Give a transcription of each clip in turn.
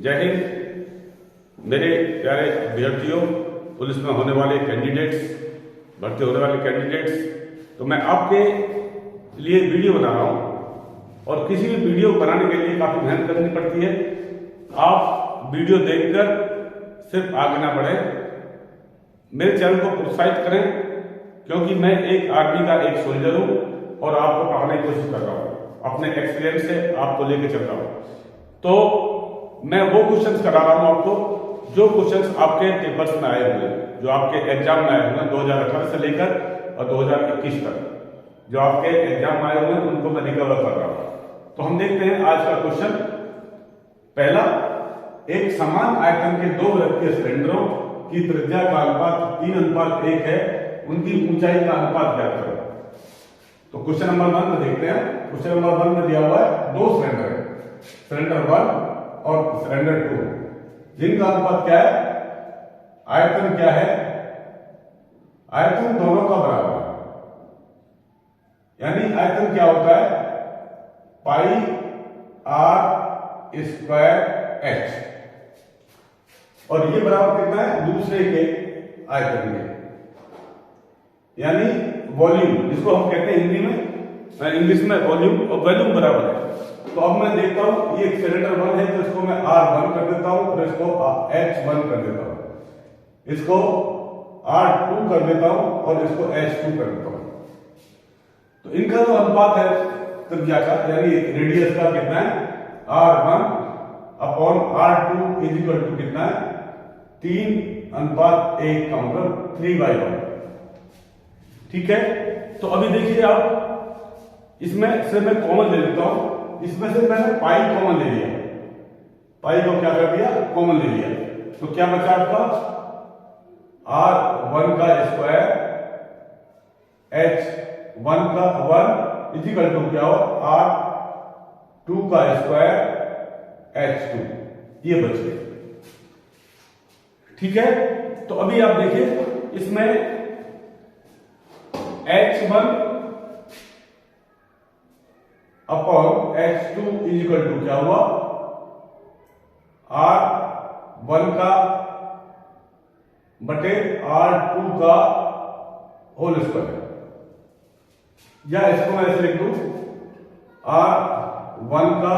जय हिंद। मेरे प्यारे अभ्यर्थियों, पुलिस में होने वाले कैंडिडेट्स, भर्ती होने वाले कैंडिडेट्स, तो मैं आपके लिए वीडियो बना रहा हूं और किसी भी वीडियो बनाने के लिए काफी मेहनत करनी पड़ती है। आप वीडियो देखकर सिर्फ आगे ना बढ़े, मेरे चैनल को प्रोत्साहित करें, क्योंकि मैं एक आर्मी का एक सोल्जर हूं और आपको पढ़ाने की कोशिश कर रहा हूं, अपने एक्सपीरियंस से आपको लेके चल रहा हूं। तो मैं वो क्वेश्चंस करा रहा हूं आपको जो क्वेश्चंस आपके पेपर्स में आए हुए, जो आपके एग्जाम में आए हुए 2018 से लेकर और 2021 तक, जो आपके एग्जाम में आए हुए उनको मैं रिकवर कर रहा हूं। तो हम देखते हैं आज का क्वेश्चन। पहला, एक समान आयतन के दो वृत्तीय सिलेंडरों की त्रिज्या का अनुपात 3:1 है, उनकी ऊंचाई का अनुपात ज्ञात करो। तो क्वेश्चन नंबर 1 में देखते हैं। क्वेश्चन नंबर 1 में दिया हुआ है दो सिलेंडर है, सिलेंडर 1 और सिलेंडर 2, जिनका अनुपात क्या है, आयतन क्या है, आयतन दोनों का बराबर है। यानी आयतन क्या होता है, पाई r स्क्वायर h, और ये बराबर कितना है, दूसरे के आयतन के, यानी वॉल्यूम, जिसको हम कहते हैं हिंदी में, इंग्लिश में वॉल्यूम, और वॉल्यूम बराबर है। तो अब मैं देखता हूं, ये सिलेंडर 1 है, तो इसको मैं R1 कर देता हूं और इसको H1 कर देता हूं, इसको R2 कर देता हूं और इसको H2 कर देता हूं। तो इनका जो अनुपात है त्रिज्या का, यानी रेडियस का, कितना है, R1 upon R2 is equal to कितना है, 3:1 का मतलब 3/1। ठीक है। तो अभी देखिए आप, इसमें से मैं कॉमन ले लेता हूं, इसमें से मैंने पाई कॉमन ले लिया, पाई को क्या कर दिया, कॉमन ले लिया। तो क्या बचा आपका, R1 का स्क्वायर H1 का 1 इज इक्वल टू क्या हो, R2 का स्क्वायर H2, ये बच गए। ठीक है। तो अभी आप देखिए, इसमें H1 upon H2 is equal to क्या हुआ, R1 का बटे R2 का होल स्क्वायर, या इसको मैं ऐसे लिख दूं, R1 का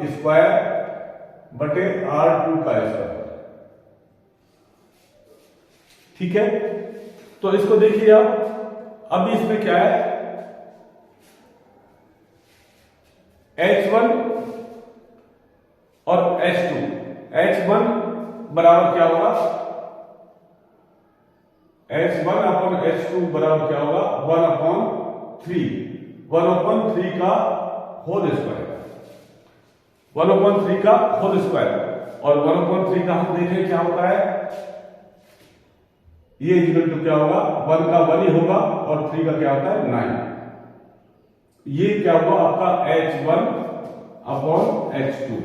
स्क्वायर बटे R2 का स्क्वायर। ठीक है। तो इसको देखिए आप, अभी इसमें क्या है, H1 और H2, H1 बराबर क्या होगा, H1 अपॉन H2 बराबर क्या होगा, 1/3, 1/3 का होल स्क्वायर, 1/3 का होल स्क्वायर, और 1/3 का हम देखें क्या होता है, ये इक्वल टू क्या होगा, 1 का 1 ही होगा और 3 का क्या होता है, 9। ये क्या हुआ आपका H1 अपॉन H2।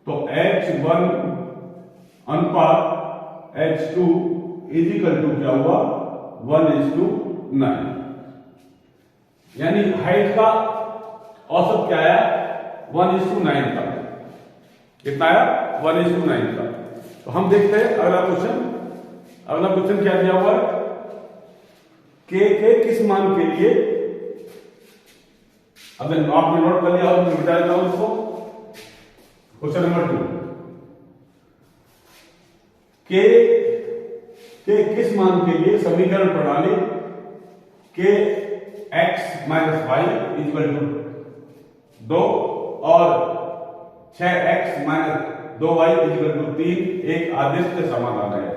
तो H1 अनुपात H2 इज इक्वल टू क्या हुआ, 1:9। यानी हाइट का औसत क्या आया, 1:9 का। कितना आया, 1:9 का। तो हम देखते हैं अगला क्वेश्चन। अगला क्वेश्चन क्या दिया हुआ है, के किस मान के लिए, अब आपने नोट कर लिया और मैं बता देता हूं इसको। क्वेश्चन नंबर 2, के किस मान के लिए समीकरण प्रणाली के x minus y equal to 2 और 6x minus 2y equal to 3 एक आदर्श समाधान है।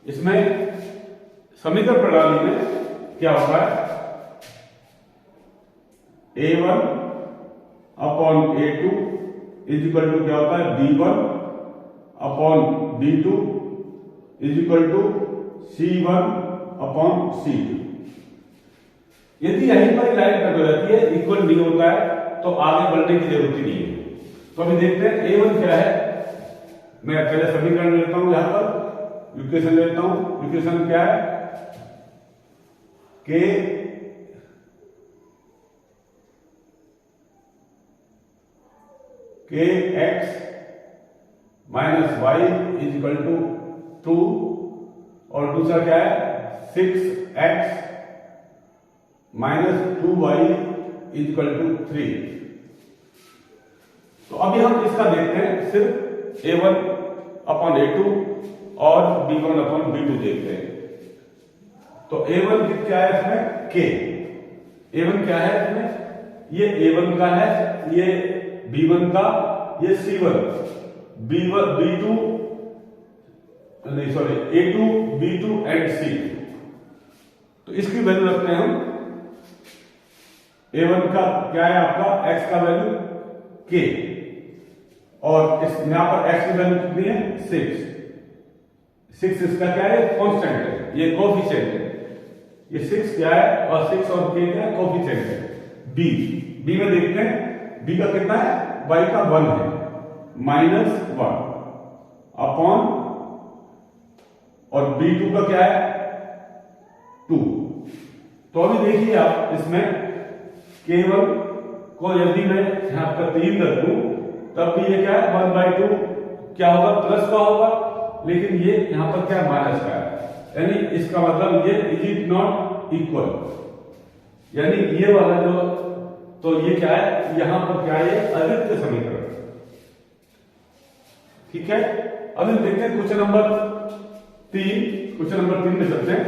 इसमें समीकरण प्रणाली में क्या होता है, A1 upon A2 is equal to क्या होता है, B1 upon B2 is equal to C1 upon C2। यदि यहीं पर लाइन कट हो जाती है, इक्वल नहीं होता है, तो आगे बढ़ने की जरूरत ही नहीं है। तो अभी देखते हैं A1 क्या है। मैं पहले समीकरण लेता हूं, यहां पर इक्वेशन लेता हूं। इक्वेशन क्या है, के के x minus y is equal to 2 और दूसरा क्या है 6x minus 2y is equal to 3। तो अभी हम इसका देखते हैं सिर्फ a1 अपॉन a2 और b1 अपॉन b2 देखते हैं। तो a1 क्या है इसमें k, a1 क्या है इसमें, ये a1 का है, ये b1 का, ये c1, b1 b2 नहीं sorry a2 b2 and c। तो इसकी वैल्यू रखते हैं हम। a1 का क्या है आपका x का वैल्यू k और इस यहां पर x की वैल्यू कितनी है 6 इसका क्या है कांस्टेंट है, ये कोफिशिएंट है, ये 6 क्या है और 6 और k क्या है कोफिशिएंट है। b में देखते हैं b का कितना है y का 1 है माइनस 1 अपॉन और b2 का क्या है 2। तो अभी देखिए आप इसमें केवल को यदि मैं यहां पर 3 रख दूं तब भी ये क्या है 1/2 क्या होगा प्लस का होगा, लेकिन ये यहां पर क्या माइनस का है, यानी इसका मतलब ये इज इट नॉट इक्वल, यानी ये वाला जो, तो ये क्या है यहां पर क्या है अद्वितीय समीकरण। ठीक है, अब हम देखते हैं क्वेश्चन नंबर 3 में चलते हैं।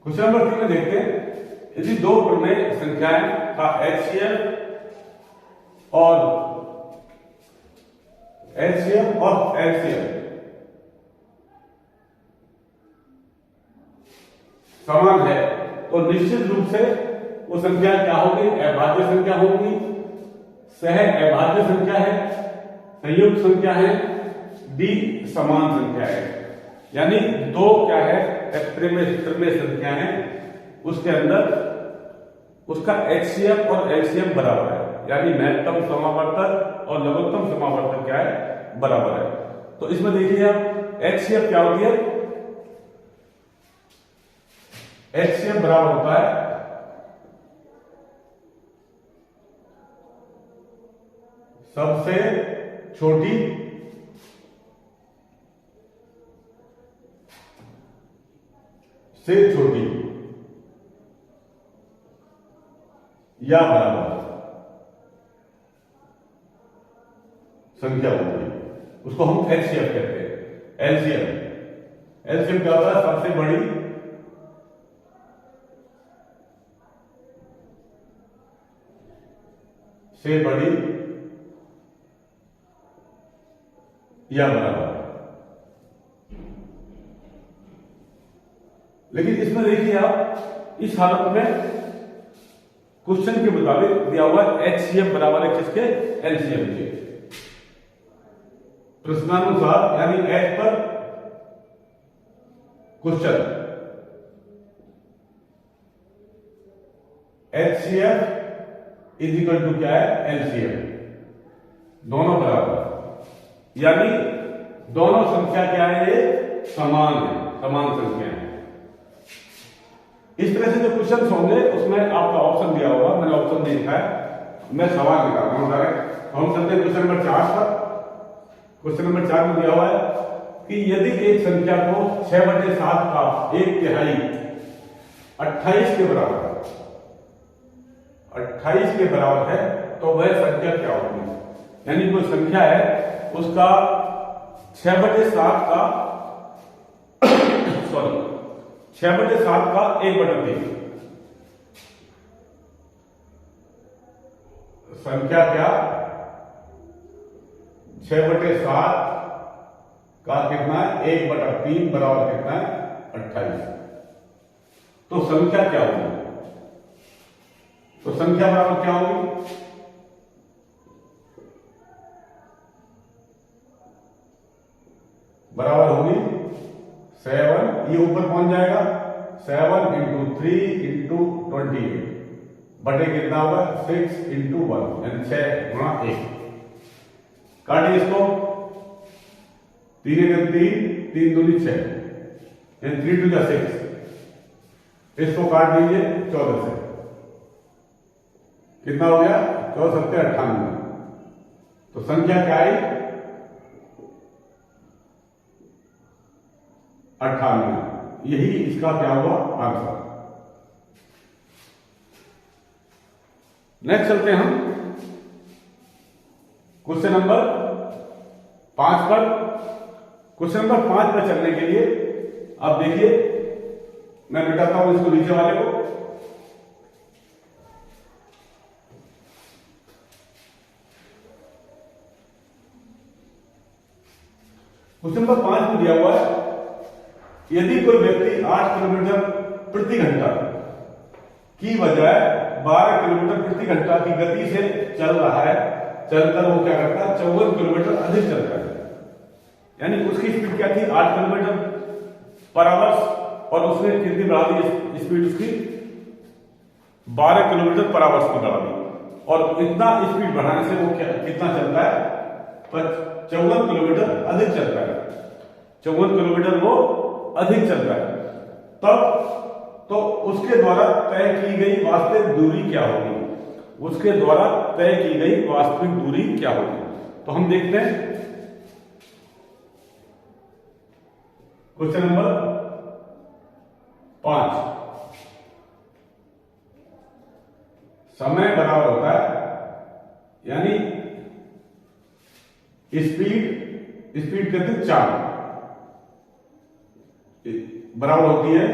क्वेश्चन नंबर 3 में देखते हैं यदि दो प्रमेय संख्याएं का एचसीएफ और एलसीएम समान है तो निश्चित रूप से वो संख्या क्या होगी अभाज्य संख्या होगी, सह अभाज्य संख्या है, संयुक्त संख्या है, डी समान संख्या है। यानी दो क्या है त्रिमेय संख्या है उसके अंदर उसका एचसीएफ और एलसीएम बराबर है, यानी महत्तम समावर्तक और लघुत्तम समावर्तक क्या है बराबर है। तो इसमें देखिए आप एचसीएफ क्या होती है, एचसीएफ बराबर होता है सबसे छोटी से छोटी या बराबर संख्या होती है, उसको हम एचसीएफ कहते हैं। एलसीएम क्या होता है सबसे बड़ी से बड़ी या बराबर। लेकिन इसमें देखिए आप इस हालत में क्वेश्चन के मुताबिक दिया हुआ एचसीएफ बराबर है किसके एलसीएम के, प्रश्नानुसार यानी एच पर question HCF is equal to क्या है एलसीएम, दोनों बराबर, यानी दोनों संख्या क्या है ये समान है, समान संख्या है। इस तरह से जो क्वेश्चन होंगे उसमें आपका ऑप्शन दिया होगा, मैंने ऑप्शन नहीं लिखा है, मैं सवाल निकाल रहा हूं डायरेक्ट। हम चलते हैं क्वेश्चन नंबर 4 पर। क्वेश्चन नंबर 4 में दिया हुआ है कि यदि एक संख्या को 6/7 का 1/3 28 के बराबर है, 28 के बराबर है तो वह संख्या क्या होगी, यानी कोई संख्या है उसका 6/7 का 6/7 का 1/3 संख्या क्या 6/7 का कितना है 1/3 बराबर कितना है 28। तो संख्या क्या होगी, तो संख्या बराबर क्या होगी बराबर होगी 7, ये ऊपर पहुंच जाएगा 7 × 3 × 28 बटे कितना होगा 6 × 1 यानी 6 गुणा 1। काटिए इसको, 3 × 3 3 दूनी 6 यानी 3 × 6। इसको काट दीजिए 14 से, कितना हो गया 14 × 7 = 98। तो संख्या क्या आई 98। यही इसका क्या हुआ आंसर। नेक्स्ट चलते हैं हम क्वेश्चन नंबर 5 पर। क्वेश्चन नंबर 5 पर चलने के लिए आप देखिए, मैं मिटाता हूं इसको नीचे वाले को। क्वेश्चन नंबर 5 में दिया हुआ है, यदि कोई व्यक्ति 8 किलोमीटर प्रति घंटा की बजाय 12 किलोमीटर प्रति घंटा की गति से चल रहा है, चलकर वो क्या करता है 54 किलोमीटर अधिक चलता है। यानी उसकी स्पीड क्या थी 8 किलोमीटर पर आवर, और उसने कितनी बढ़ा दी स्पीड उसकी 12 किलोमीटर पर आवर की बढ़ा दी। और इतना स्पीड बढ़ाने से वो कितना चलता है 54 किलोमीटर अधिक चलता है। 54 किलोमीटर वो अधिक चलता है। तब तो उसके द्वारा तय की गई वास्तविक दूरी क्या होगी? उसके द्वारा तय की गई वास्तविक दूरी क्या होगी? तो हम देखते हैं क्वेश्चन नंबर 5। समय बराबर होता है, यानी स्पीड कहते हैं 4 बराबर होती है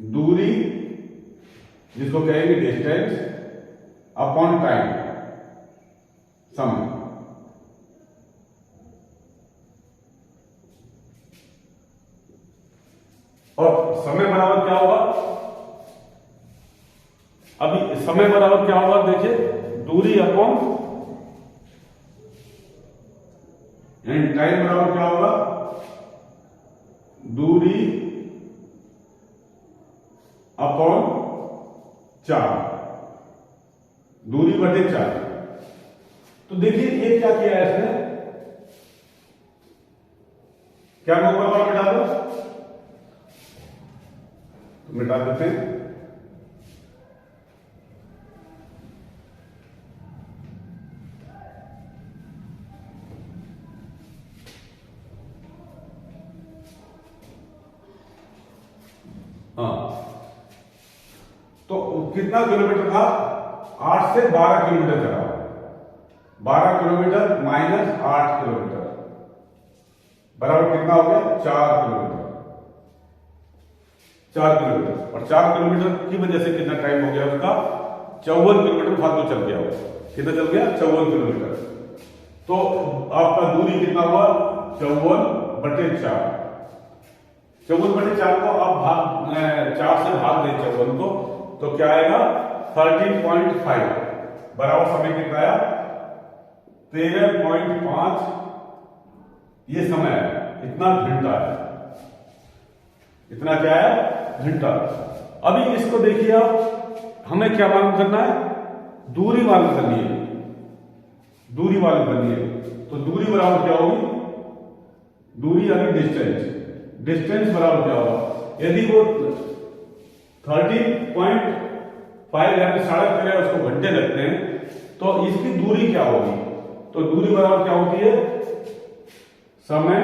दूरी, जिसको कहेंगे डिस्टेंस, अपॉन टाइम, समय। और समय बराबर क्या होगा? अभी समय बराबर क्या होगा देखिए, दूरी अपॉन यानी टाइम बराबर क्या होगा, दूरी अपॉन 4, दूरी बटे 4। तो देखिए ये क्या किया है इसने, क्या मैं ऊपर वाला मिटा दो? तो मिटा देते हैं। हाँ, तो कितना किलोमीटर था? 8 से 12 किलोमीटर चला। 12 किलोमीटर माइनस 8 किलोमीटर बराबर कितना हो गया? 4 किलोमीटर। 4 किलोमीटर, और 4 किलोमीटर की वजह से कितना टाइम हो गया उसका? 54 किलोमीटर फालतू चल गया। कितना चल गया? 54 किलोमीटर। तो आपका दूरी कितना हुआ? 54 बटे 4। 54 बटे 4 को आप 4 से भाग दें 54 को, तो क्या आएगा? 13.5 बराबर समय कितना आया? 13.5। ये समय है, इतना घंटा है। इतना क्या है? घंटा। अभी इसको देखिए आप, हमें क्या मालूम करना है? दूरी मालूम करनी है। दूरी मालूम करनी है, तो दूरी बराबर क्या होगी? दूरी यानी डिस्टेंस। डिस्टेंस बराबर क्या होगा? यदि वो 13.5 यानी 13.5 उसको घंटे लगते हैं, तो इसकी दूरी क्या होगी? तो दूरी बराबर क्या होती है? समय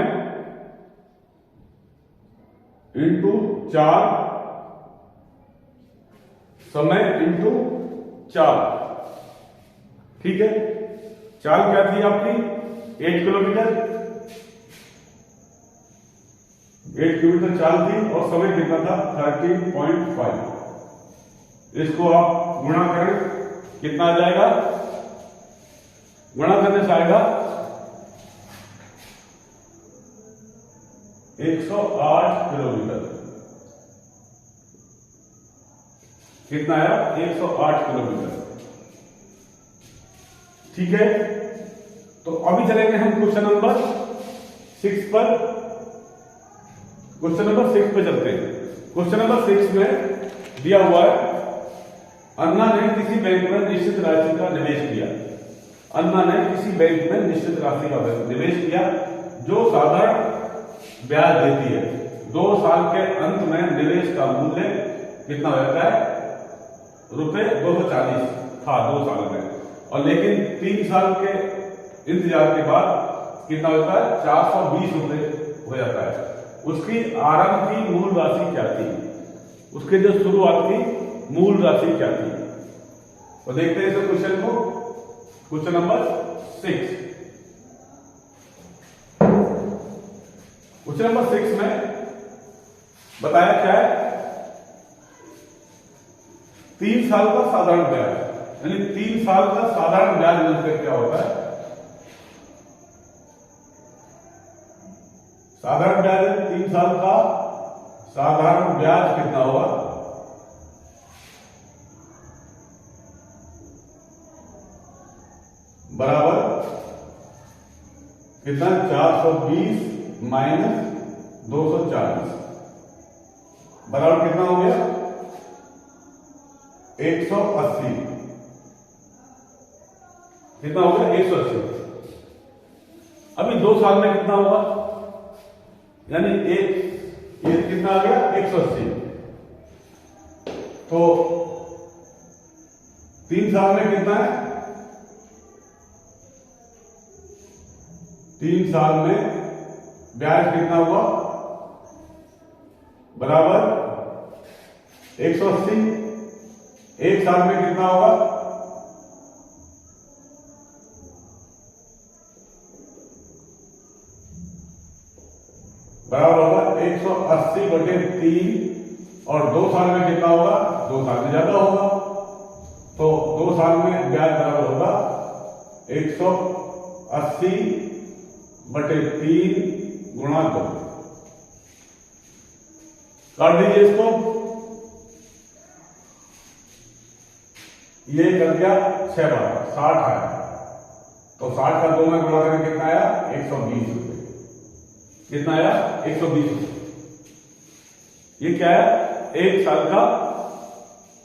इंटू 4, समय इंटू 4। ठीक है, चाल क्या थी आपकी? 8 किलोमीटर। 8 किलोमीटर चाल थी, और समय कितना था? 13.5। इसको आप गुणा करें, कितना आ जाएगा? गुणा करने से आएगा 108 किलोमीटर। कितना आया? 108 किलोमीटर। ठीक है, तो अभी चलेंगे हम क्वेश्चन नंबर 6 पर। क्वेश्चन नंबर 6 पे चलते हैं। क्वेश्चन नंबर 6 में दिया हुआ है अन्ना ने किसी बैंक में निश्चित राशि का निवेश किया। अन्ना ने किसी बैंक में निश्चित राशि का निवेश किया जो साधारण ब्याज देती है। 2 साल के अंत में निवेश का मूल्य कितना हो जाता है? ₹240 था 2 साल में, और लेकिन 3 साल के इंतजार के बाद कितना होता है? ₹420 हो जाता है। उसकी आरंभ की मूल राशि क्या थी? उसके जो शुरुआत की मूल राशि क्या थी? तो देखते हैं इस क्वेश्चन को। Question number 6। क्वेश्चन नंबर 6 में बताया क्या है? 3 साल का साधारण ब्याज, यानी 3 साल का साधारण ब्याज मिलकर क्या होता है? साधारण ब्याज 3 साल का साधारण ब्याज कितना होगा? बराबर कितना? 420 माइनस 240 बराबर कितना हो गया? 180। कितना हो गया? 180। अभी 2 साल में कितना होगा? यानी ये कितना आ गया? 180। तो 3 साल में कितना है? 3 साल में ब्याज कितना हुआ? बराबर 180। 1 साल में कितना होगा? बराबर होगा 180/3, और 2 साल में कितना होगा? 2 साल में ज्यादा होगा, तो 2 साल में ब्याज बराबर होगा 180/3 गुणा 2। काट दीजिए इसको। ये कर दिया 6 बार 60 आया, तो 60 का 2 में गुणा करके कितना आया? 120 रुपए। कितना आया? 120 रुपए। ये क्या है? 1 साल का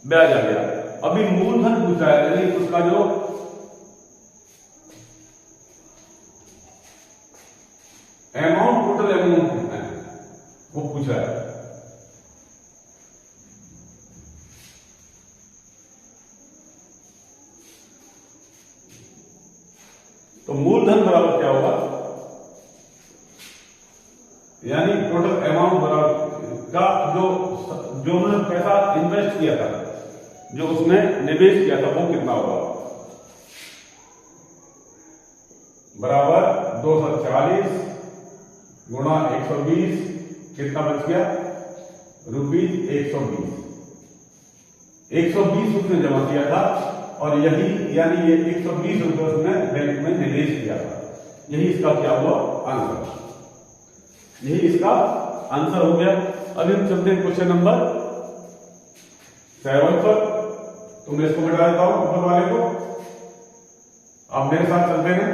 ब्याज आ गया। अभी मूलधन पूछा है, यानी उसका जो अमाउंट, टोटल अमाउंट कितना है वो पूछा है। तो मूलधन बराबर क्या होगा? यानी टोटल अमाउंट बराबर का जो उन्होंने पैसा इन्वेस्ट किया था, जो उसने निवेश किया था, वो कितना होगा? बराबर 240 गुणा 120, कितना बच गया? ₹120। 120 उसने जमा किया था, और यही यानी ये 120 रुपए उसने बैंक में निवेश किया था। यही इसका क्या हुआ? आंसर। यही इसका आंसर हो गया। अभी हम चलते हैं क्वेश्चन नंबर 7 पर। तो मैं इसको मिटा देता हूं ऊपर वाले को, आप मेरे साथ चलते हैं।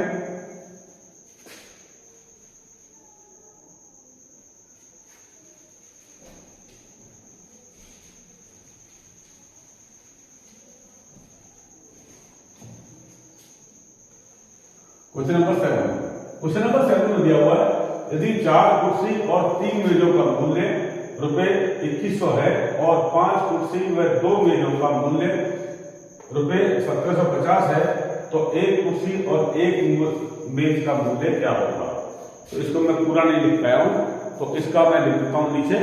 Question number 7। क्वेश्चन नंबर 7 में दिया हुआ है, यदि 4 कुर्सी और 3 मेजों का मूल्य ₹2100 है और 5 कुर्सी व 2 मेजों का मूल्य ₹1750 है, तो 1 कुर्सी और 1 मेज का मूल्य क्या होगा? तो इसको मैं पूरा नहीं लिख पाया हूं, तो इसका मैं लिख देता हूं नीचे।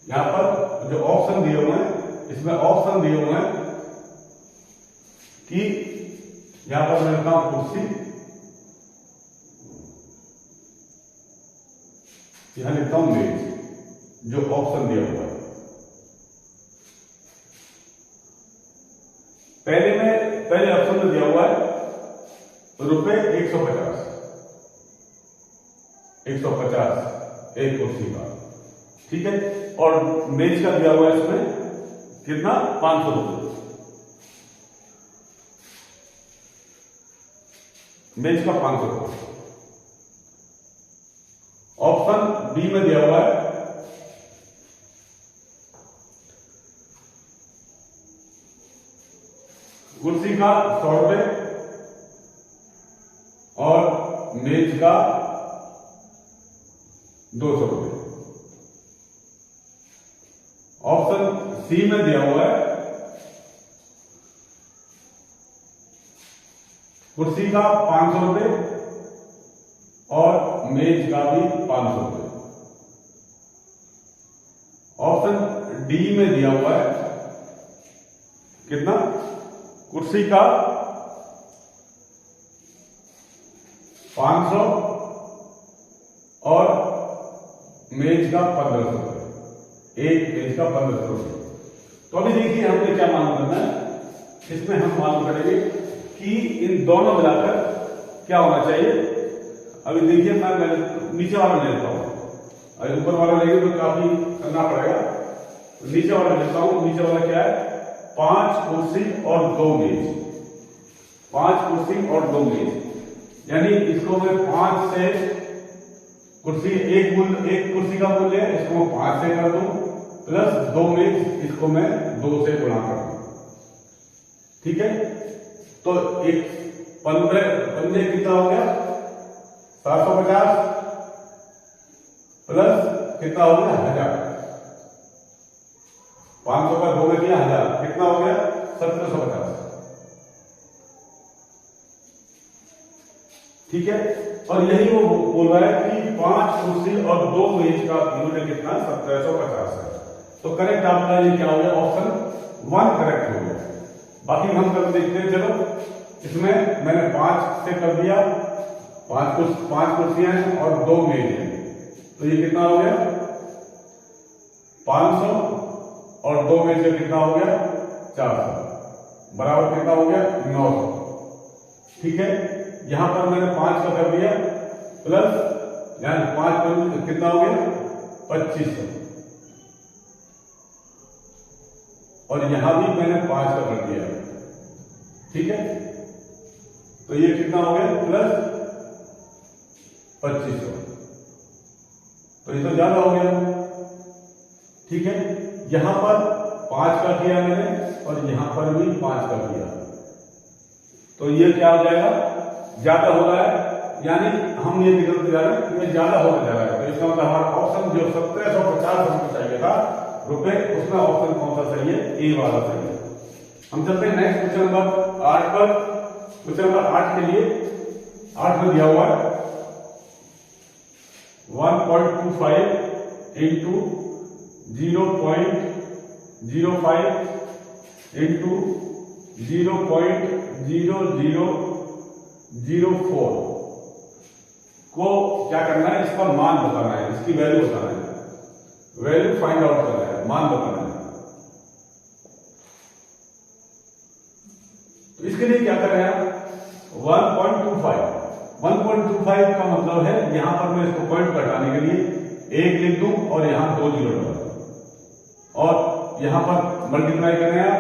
यहां पर जो ऑप्शन दिए हुए हैं, इसमें ऑप्शन दिए हुए हैं कि यहां पर मैं लिखता हूं कुर्सी, यहां लिखता हूं मेज, जो ऑप्शन दिया हुआ है। पहले ऑप्शन में दिया हुआ है ₹150 एक कुर्सी का, ठीक है, और मेज का दिया हुआ है इसमें कितना? 500 रुपये। मेज का 500 रुपये। ऑप्शन बी में दिया हुआ है कुर्सी का 100 रुपए और मेज का 200 रुपए। ऑप्शन सी में दिया हुआ है कुर्सी का 500 रुपए और मेज का भी 500 रुपए। ऑप्शन डी में दिया हुआ है कितना, कुर्सी का 500 और मेज का 1500 रुपए, एक मेज का 1500 रुपए। तो अभी देखिए हमने क्या मालूम करना है, इसमें हम मालूम करेंगे कि इन दोनों मिलाकर क्या होना चाहिए। अभी देखिए मैं नीचे वाला ले लेता हूं, अगर ऊपर वाला लेंगे तो काफी करना पड़ेगा। तो नीचे वाला लेता हूं, नीचे वाला क्या है, 5 कुर्सी और 2 मेज, 5 कुर्सी और 2 मेज, यानी इसको मैं 5 से कुर्सी एक कुर्सी का मूल्य है, इसको मैं 5 से कर दूं, प्लस 2 मेज, इसको मैं 2 से गुणा कर दूं। ठीक है, तो एक 15 कितना हो गया, 750 प्लस कितना हो गया, 1000। 500 का 2 में किया 1000, कितना हो गया, 1750। ठीक है, और यही वो बोल रहा है कि 5 कुर्सी और 2 मेज का मूल्य कितना, 1750 है। तो करेक्ट आपका ये क्या हो गया, ऑप्शन 1 करेक्ट हो गया। बाकी हम कर देखते हैं। चलो, इसमें मैंने 5 से कर दिया, 5 कुर्सियां हैं और 2 मेज हैं, तो ये कितना हो गया, 500 और 2 मेज से कितना हो गया, 400, बराबर कितना हो गया, 900। ठीक है, यहां पर मैंने 5 का कर दिया, प्लस यानी 5 कितना हो गया, 2500, और यहां भी मैंने 5 का कर दिया। ठीक है, तो ये कितना हो गया, प्लस 2500, तो ये तो ज्यादा हो गया। ठीक है, यहां पर 5 का किया मैंने और यहां पर भी 5 का किया, तो ये क्या हो जाएगा, ज्यादा हो रहा है, यानी हम ये निकलते जा रहे हैं कि ये ज्यादा होने जा रहा है। तो इसका मतलब हमारा ऑप्शन जो 1750 हमको चाहिए था रुपए, उसमें ऑप्शन कौन सा सही है, ए वाला सही है। हम चलते हैं नेक्स्ट क्वेश्चन नंबर 8 पर। क्वेश्चन नंबर 8 के लिए 8 में दिया हुआ है 1.25 इंटू 0.05 इंटू 0.0004 को क्या करना है, इसका मान बताना है, इसकी वैल्यू बताना है, वैल्यू फाइंड आउट करना है, मान बताना है। तो इसके लिए क्या कर रहे हैं, 1.25 का मतलब है, यहां पर मैं इसको पॉइंट घटाने के लिए 1 लिख दूं और यहां 2 जीरो डाल दूं, और यहां पर मल्टीप्लाई करें आप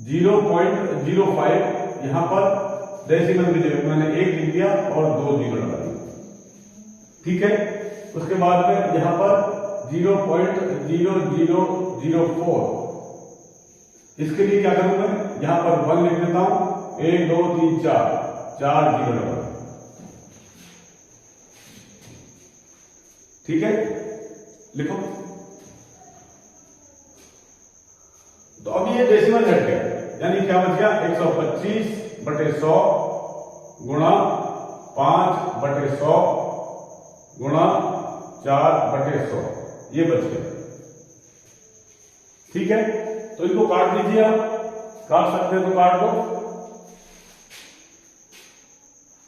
0.05, यहां पर डेसिमल में मैंने 1 लिख दिया और 2 जीरो डाल दिया। ठीक है, उसके बाद में यहां पर 0.0004, इसके लिए क्या करूं मैं, यहां पर 1 लिख देता हूं, 1 2 3 4 जीरो डाल। ठीक है, लिखो। तो अब ये डेसिमल हट गया, यानी क्या बच गया, 125/100 गुणा 5/100 गुणा 4/100, ये बच गया। ठीक है, तो इनको काट दीजिए, आप काट सकते हैं तो काट दो।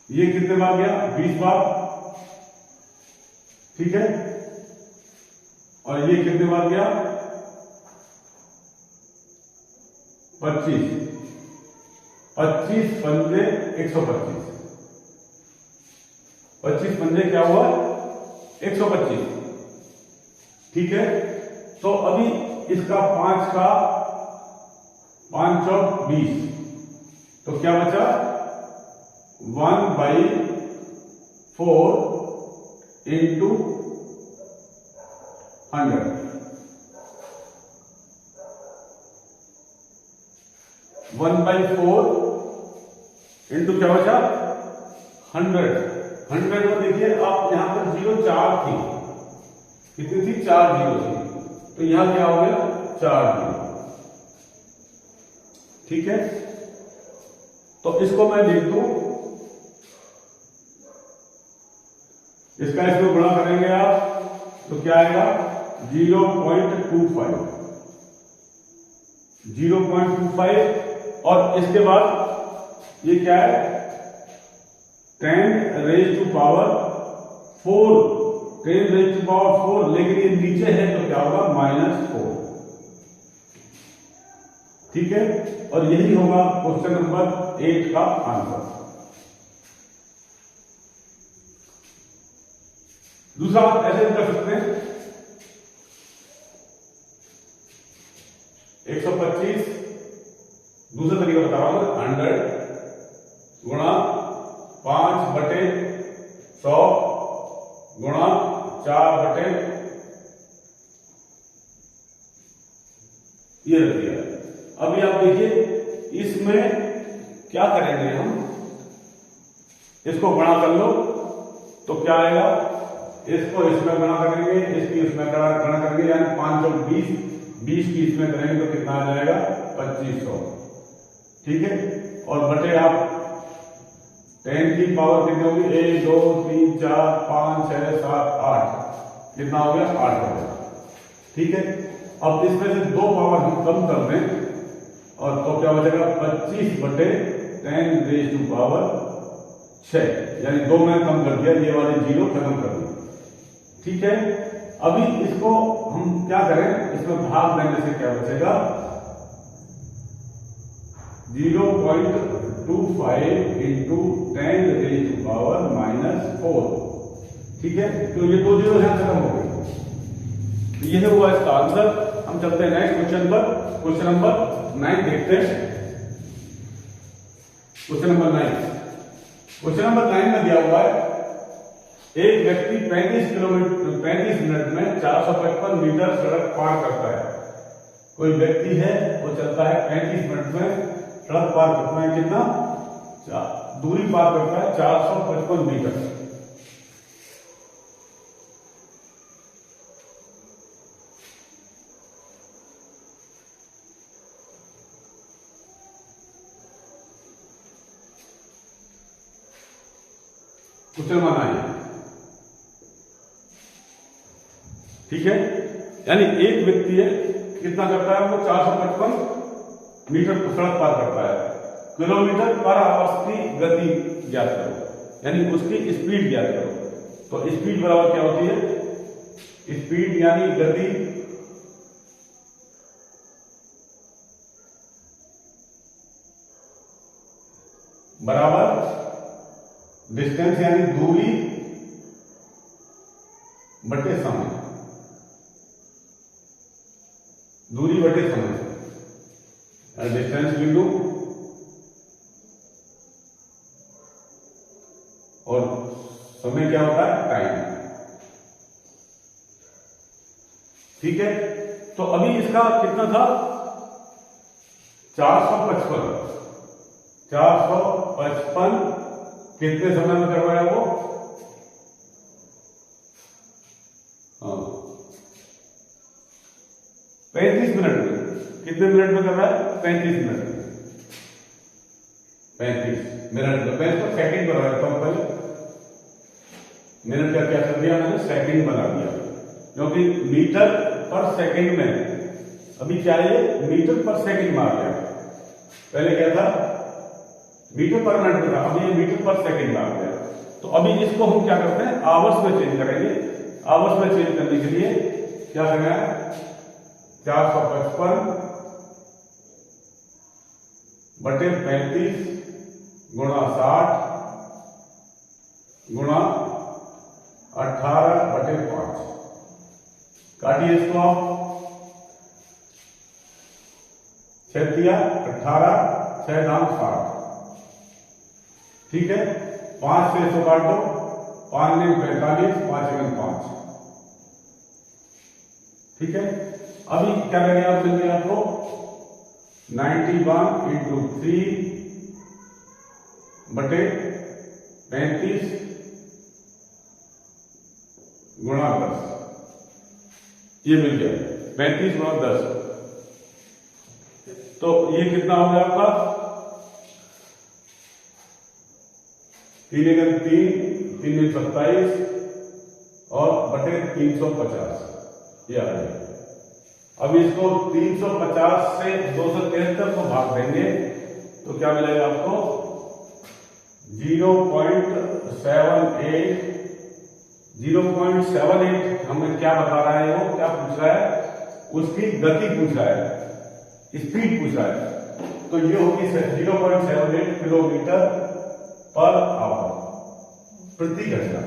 ये कितने बार गया, 20 बार। ठीक है, और ये कितने बार गया, 25 पंजे 125, 25 पंजे क्या हुआ, 125। ठीक है, तो अभी इसका 5 का 5 चौक 20, तो क्या बचा, 1/4 इंटू 100। 1/4 इंटू क्या बचा 100। 100 में देखिए आप यहां पर 0 4 थी, कितनी थी 4 जीरो थी, तो यहां क्या हो गया 4 जीरो। ठीक है, तो इसको मैं लिख दूं, इसका इसको गुणा करेंगे आप तो क्या आएगा 0.25 0.25 और इसके बाद ये क्या है 10 raise to power 4 10 raise to power 4, लेकिन ये नीचे है तो क्या होगा -4। ठीक है, और यही होगा क्वेश्चन नंबर 8 का आंसर। दूसरा ऐसे भी कर सकते हैं 125, दूसरा तरीका बता रहा हूं 100 गुणा 5/100 गुणा 4/, ये रख दिया। अभी आप देखिए इसमें क्या करेंगे हम, इसको गुणा कर लो तो क्या आएगा, इसको इसमें गुणा करेंगे, इसकी इसमें गुणा करेंगे, यानी 5 और 20 की इसमें करेंगे तो कितना आ जाएगा 2500। ठीक है, और बटे आप 10 की पावर कितनी होगी 1 2 3 4 5 6 7 8, कितना हो गया 8 हो गया। ठीक है, अब इसमें से 2 पावर हम कम कर दें और तो क्या बचेगा 25/10 रेज टू पावर 6, यानी 2 मैंने कम कर दिया, ये वाले 0 खत्म कर दिया। ठीक है, अभी इसको हम क्या करें, इसमें भाग देने से क्या बचेगा 0.25 इंटू 10 रेज टू पावर -4। ठीक है, तो ये 2 जीरो यहां खत्म हो गए, यह हुआ इसका आंसर। हम चलते हैं नेक्स्ट क्वेश्चन पर, क्वेश्चन नंबर 9 देखते हैं। क्वेश्चन नंबर 9 में दिया हुआ है एक व्यक्ति 35 मिनट में 455 मीटर सड़क पार करता है। कोई व्यक्ति है वो चलता है 35 मिनट में सड़क पार करता है, कितना दूरी पार करता है 455 मीटर। Question number 9। ठीक है, यानी एक व्यक्ति है कितना करता है वो 455 मीटर सड़क पार करता है, किलोमीटर पर आवर की गति ज्ञात करो, यानी उसकी स्पीड ज्ञात करो। तो स्पीड बराबर क्या होती है, स्पीड यानी गति बराबर डिस्टेंस यानी दूरी बटे समय, दूरी बटे समय, डिस्टेंस बिंदु और समय क्या होता है टाइम। ठीक है, तो अभी इसका कितना था 455 कितने समय में करवाया वो 35 मिनट में, कितने मिनट में कर रहा है 35 मिनट में, 35 मिनट में। मैं इसको सेकंड बना देता हूं, पहले मिनट का क्या कर दिया मैंने सेकंड बना दिया, क्योंकि मीटर पर सेकंड में अभी क्या है मीटर पर सेकंड में आ गया, पहले क्या था मीटर पर मिनट में था, अभी ये मीटर पर सेकंड में आ गया। तो अभी इसको हम क्या करते हैं आवर्स में चेंज करेंगे। आवर्स में चेंज करने के लिए क्या करना है 455 बटे 35 गुणा 60 गुणा 18 बटे 5, काटिए इसको आप 6 दिया 18 6 दाम 60। ठीक है, 5 से इसको काट दो, 5 ने 45 5 में 5। ठीक है, अभी क्या करेंगे आप, चलिए आपको 91 इंटू 3 बटे 35 गुणा 10, ये मिल गया 35 गुणा 10। तो ये कितना हो गया आपका 3 एकम 3, 3 में 27 और बटे 350 ये आ गया। अब इसको 350 से 273 को भाग देंगे तो क्या मिलेगा आपको 0.78 हमें क्या बता रहा है, वो क्या पूछ रहा है, उसकी गति पूछ रहा है, स्पीड पूछ रहा है। तो ये होगी 0.78 किलोमीटर पर आवर प्रति घंटा।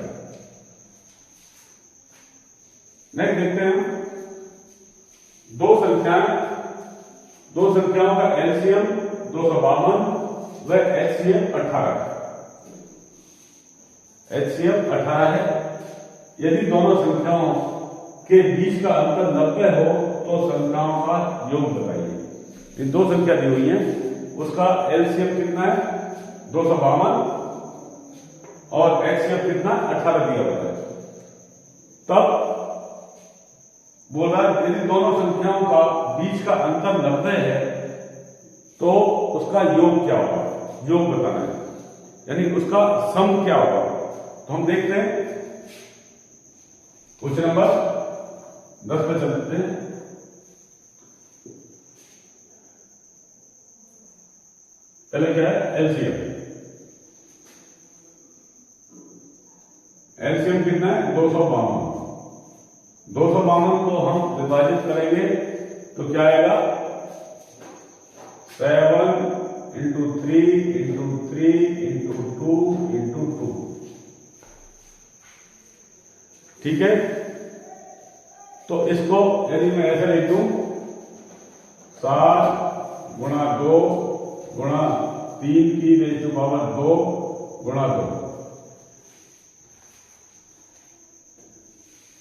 नेक्स्ट देखते हैं दो संख्याओं का एलसीएम 252 व एचसीएम 18। एचसीएम 18 है। यदि दोनों संख्याओं के बीच का अंतर 90 हो तो संख्याओं का योग बताइए। इन दो संख्या दी हुई है, उसका एलसीएम कितना है 252 और एचसीएफ कितना 18 दिया हुआ है। तब बोला यदि दोनों संख्याओं का बीच का अंतर 90 है तो उसका योग क्या होगा, योग बताना है, यानी उसका सम क्या होगा। तो हम देखते हैं क्वेश्चन नंबर 10 पे चलते हैं। पहले क्या है एलसीएम। एलसीएम कितना है 252। 252 को हम विभाजित करेंगे तो क्या आएगा 7 इंटू 3 इंटू 3 इंटू 2 इंटू 2। ठीक है, तो इसको यदि मैं ऐसे लिख दूं 7 गुणा 2 गुणा 3 की रेज़ टू पावर 2 गुणा 2।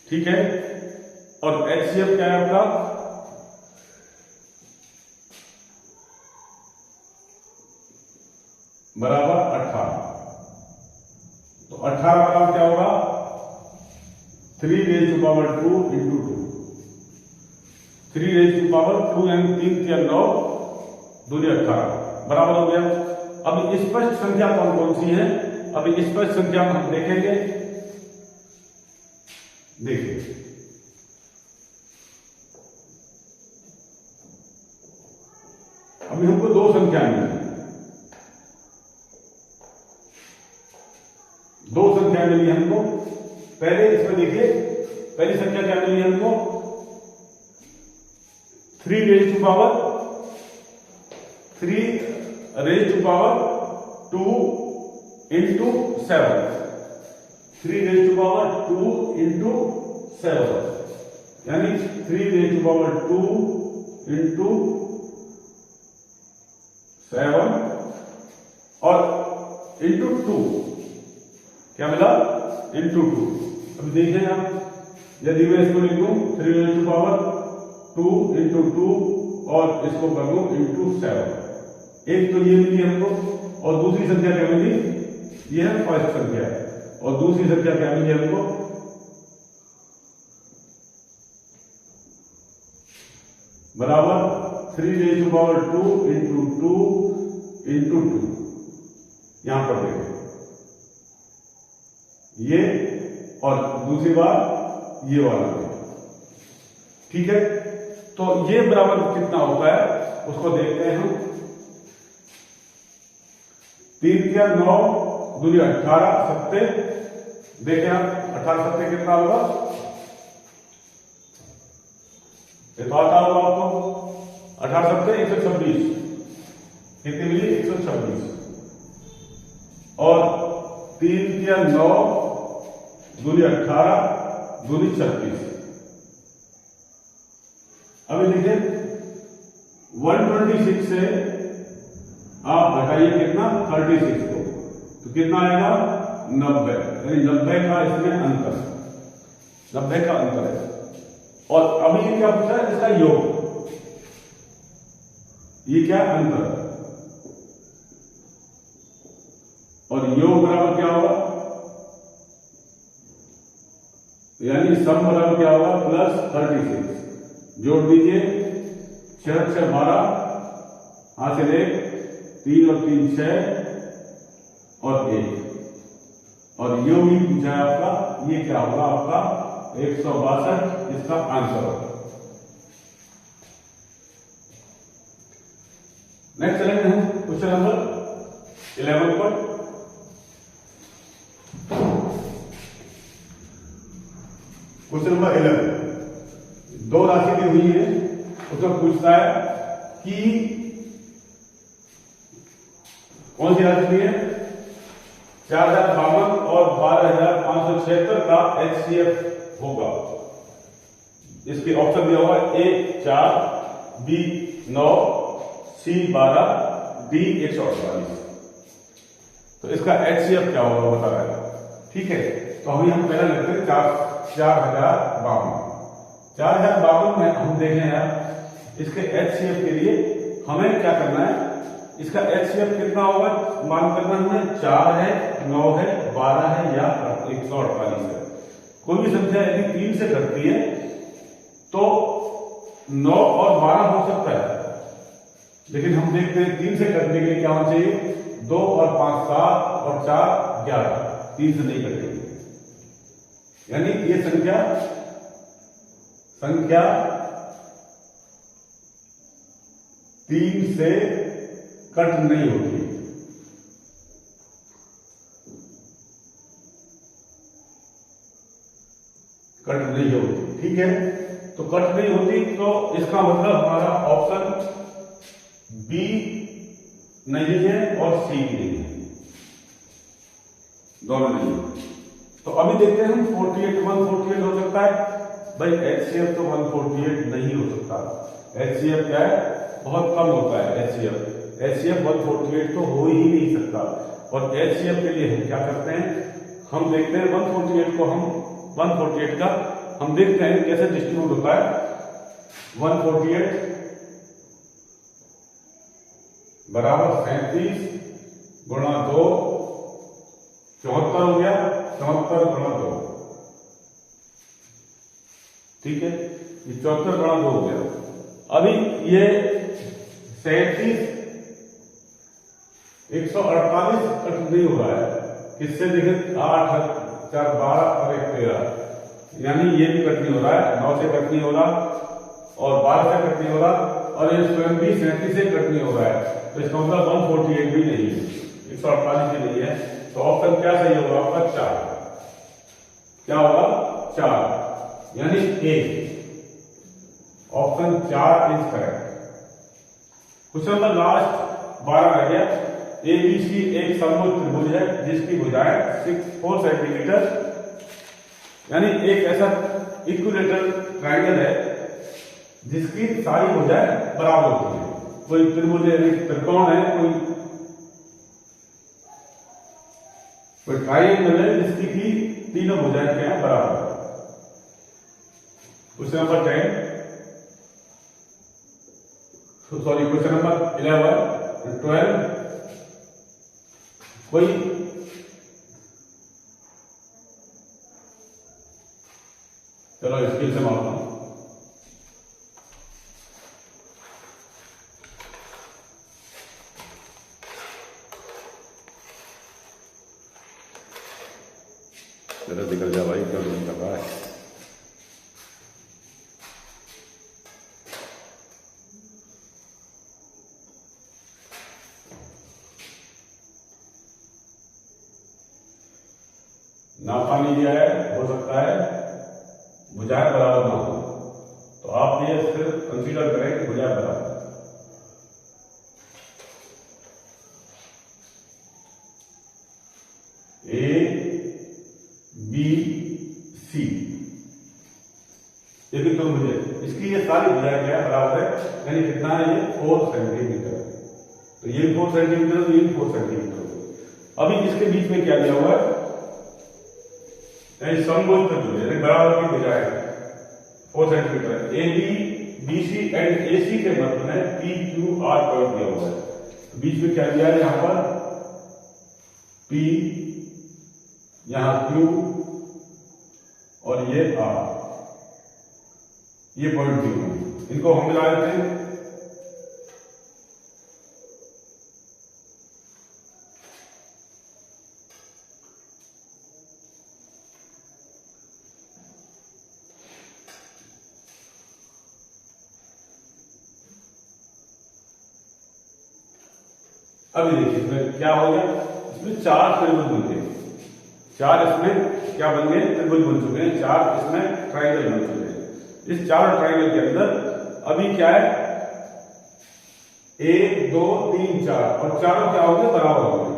ठीक है, और एचसीएफ क्या है आपका बराबर 18। तो 18 बराबर क्या होगा 3 raise to power 2 into 2। 3 raise to power 2 यानी 3 3 9 दूनी 18 बराबर हो गया। अब स्पष्ट संख्या कौन कौन सी है, अब स्पष्ट संख्या हम देखेंगे। देखिए अभी हमको दो संख्या मिली, दो संख्या मिली हमको। पहले इसमें देखिए पहली संख्या क्या मिली हमको 3 raise to power 2 into 7। 3 raise to power 2 into 7 यानी 3 रेज़ टू पावर 2 इंटू 7 और इंटू 2 क्या मिला इंटू 2। अब देखिए आप यदि मैं इसको लिख दूं 3 रेज़ टू पावर 2 इंटू 2 और इसको कर दूं इंटू 7। एक तो ये मिली हमको और दूसरी संख्या क्या मिली, ये है फर्स्ट संख्या, और दूसरी संख्या क्या मिली हमको बराबर 3 raise to power 2 into 2 into 2। यहां पर देखो ये और दूसरी बार ये वाला। ठीक है, तो ये बराबर कितना होता है उसको देखते हैं हम। 3 या 9 दूनी 18 सत्ते। देखें आप 18 सत्ते कितना होगा, ये तो आता होगा आपको 18 सत्ते 126। कितनी मिली 126 और 3 या 9 दूनी 18 दूनी 36। अभी देखिए 126 से आप घटाइए कितना 36 को, तो कितना आएगा 90, यानी 90 का इसमें अंतर, 90 का अंतर है। और अभी क्या पूछा है इसका योग, ये क्या अंतर, और योग बराबर क्या होगा, यानी सम बराबर क्या होगा प्लस 36। जोड़ दीजिए 6 6 12, हासिल 1, 3 और 3 6 और 1, और योग ही पूछा है आपका, ये क्या होगा आपका 162, इसका आंसर होगा। नेक्स्ट चलेंगे हम क्वेश्चन नंबर 11 पर। क्वेश्चन नंबर 11, दो राशि दी हुई है, उसमें पूछता है कि कौन सी राशि दी है, 4052 और 12576 का HCF होगा। इसके ऑप्शन दिया हुआ A 4, B 9, C 12, D 148। तो इसका HCF क्या होगा बता रहा है, ठीक है। तो अभी हम पहले लेते हैं 4052। 4052 में हम देख रहे हैं इसके HCF के लिए हमें क्या करना है, इसका HCF कितना होगा मान करना हमें, 4 है, 9 है, 12 है या 148 है। कोई भी संख्या यदि 3 से घटती है तो 9 और 12 हो सकता है, लेकिन हम देखते हैं 3 से घटने के लिए क्या होना चाहिए, 2 और 5 7 और 4 11, 3 से नहीं घटेगी। यानी ये संख्या 3 से कट नहीं होती, कट नहीं होती, ठीक है। तो कट नहीं होती तो इसका मतलब हमारा ऑप्शन बी नहीं है और सी भी नहीं है, दोनों नहीं है। तो अभी देखते हैं हम 48 148 हो सकता है भाई, HCF तो 148 नहीं हो सकता। HCF क्या है, बहुत कम होता है HCF 148 तो हो ही नहीं सकता। और HCF के लिए हम क्या करते हैं, हम देखते हैं 148 को, हम 148 का हम देखते हैं कैसे डिस्ट्रीब्यूट होता है। 148 बराबर 37 गुणा 2, 74 हो गया, 74 गुणा 2, ठीक है, ये 74 गुणा 2 हो गया। अभी ये 37 148 कट नहीं हो रहा है, किससे देखें, 8 4 12 और 1 13, यानी ये भी कट नहीं हो रहा है, 9 से कट नहीं हो रहा और 12 से कट नहीं हो रहा, और ये स्वयं भी 37 से कट नहीं हो रहा है। तो इसका मतलब 148 भी नहीं है, 148 भी नहीं है। तो ऑप्शन क्या सही होगा आपका, 4, क्या होगा 4, यानी A, option 4 is correct. Question number last 12 रह गया। ABC एक समभुज त्रिभुज है जिसकी भुजाएं 4 सेंटीमीटर, यानी एक ऐसा इक्विलेटरल ट्रायंगल है जिसकी सारी भुजाएं बराबर होती है। कोई त्रिभुज है, त्रिकोण है, कोई ट्रायंगल है जिसकी की तीनों भुजाएं क्या है, बराबर है। Question number 10, sorry question number 11 12, कोई चलो स्किल से मारता हूं। चलो निकल जा भाई, क्यों नहीं कर रहा है। नापा नहीं दिया है, हो सकता है भुजाएं बराबर ना हो, तो आप ये सिर्फ कंसीडर करें कि भुजाएं बराबर। ए बी सी, ये भी तो मुझे इसकी ये सारी भुजाएं क्या है, बराबर है, यानी कितना है ये 4 सेंटीमीटर। तो ये 4 सेंटीमीटर, तो ये 4 सेंटीमीटर। अभी इसके बीच में क्या दिया हुआ है, समभुज त्रिभुज, यानी बराबर की भुजाएं 4 centimetre. A B BC and AC के मध्य में PQR पॉइंट दिया हुआ है। बीच में क्या दिया है यहां पर P, यहां Q और ये R, ये पॉइंट दिए हुए हैं। इनको हम मिला लेते हैं। अभी देखिए इसमें क्या हो गया, इसमें 4 त्रिभुज बन गए, 4 इसमें क्या बन गए, त्रिभुज बन चुके हैं, 4 इसमें ट्राइंगल बन चुके हैं। इस 4 ट्राइंगल के अंदर अभी क्या है, 1 2 3 4 और चारों क्या हो गए, बराबर हो गए।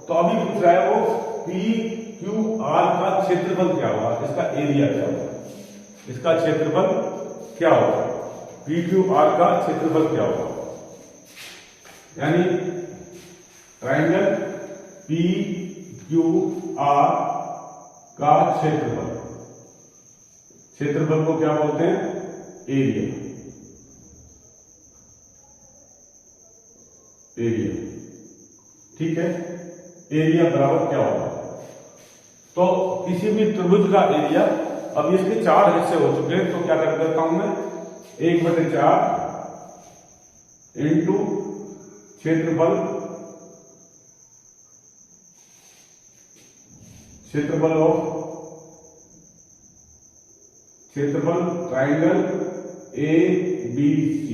तो अभी पूछ रहा है वो PQR का क्षेत्रफल क्या होगा, इसका एरिया क्या होगा, इसका क्षेत्रफल क्या होगा, PQR का क्षेत्रफल क्या होगा, यानी ट्राइंगल PQR का क्षेत्रफल, क्षेत्रफल को क्या बोलते हैं, एरिया, एरिया, ठीक है। एरिया बराबर क्या होगा, तो किसी भी त्रिभुज का एरिया, अब इसके 4 हिस्से हो चुके हैं, तो क्या कर देता हूं मैं, 1/4 इंटू क्षेत्रफल, क्षेत्रफल ट्राइंगल ABC,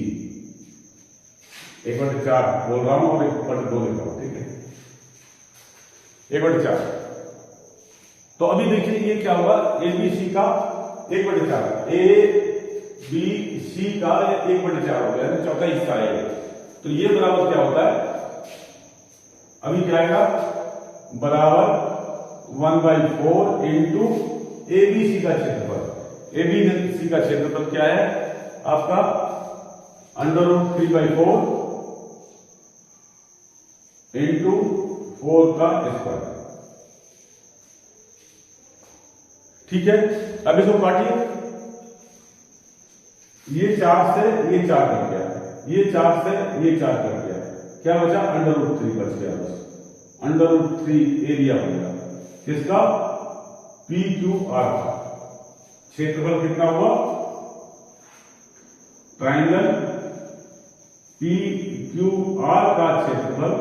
1/4 बोल रहा हूं और 1/2 लिख रहा हूं, ठीक है, 1/4। तो अभी देखिए ये क्या होगा, ABC का 1/4, ABC का 1/4 हो गया, चौथा हिस्सा है। तो ये बराबर क्या होता है, अभी क्या आएगा, बराबर 1/4 इंटू ABC का क्षेत्रफल। ABC का क्षेत्रफल क्या है आपका, √3/4 इंटू 4 का स्क्वायर, ठीक है। अब इसको काटिए, ये 4 से ये 4 कट गया, ये 4 से ये 4 कट गया, क्या बचा, √3 बच गया, बस √3 एरिया हो गया किसका, PQR का। क्षेत्रफल कितना हुआ, ट्राइंगल PQR का क्षेत्रफल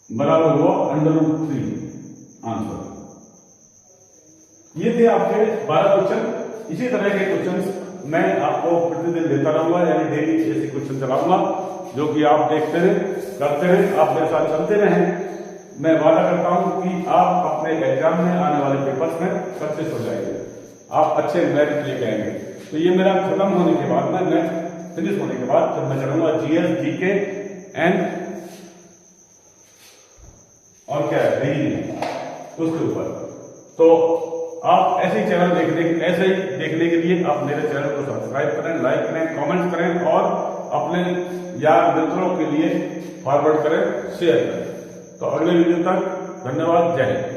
बराबर हुआ √3, आंसर। ये थे आपके 12 क्वेश्चन। इसी तरह के क्वेश्चन मैं आपको प्रतिदिन देता रहूंगा, यानी डेली ऐसे क्वेश्चन चलाऊंगा, जो कि आप देखते रहे, करते रहे, आप मेरे साथ चलते रहें। मैं वादा करता हूं कि आप अपने एग्जाम में आने वाले पेपर्स में सक्सेस हो जाएंगे, आप अच्छे मेरिट लेके आएंगे। तो ये मेरा खत्म होने के बाद में, नेक्स्ट फिनिश होने के बाद, जब मैं चलूंगा GS GK एंड और क्या है उसके ऊपर। तो आप ऐसे ही चैनल ऐसे ही देखने के लिए आप मेरे चैनल को सब्सक्राइब करें, लाइक करें, कमेंट करें और अपने यार मित्रों के लिए फॉरवर्ड करें, शेयर करें। तो अगले वीडियो तक धन्यवाद, जय हिंद।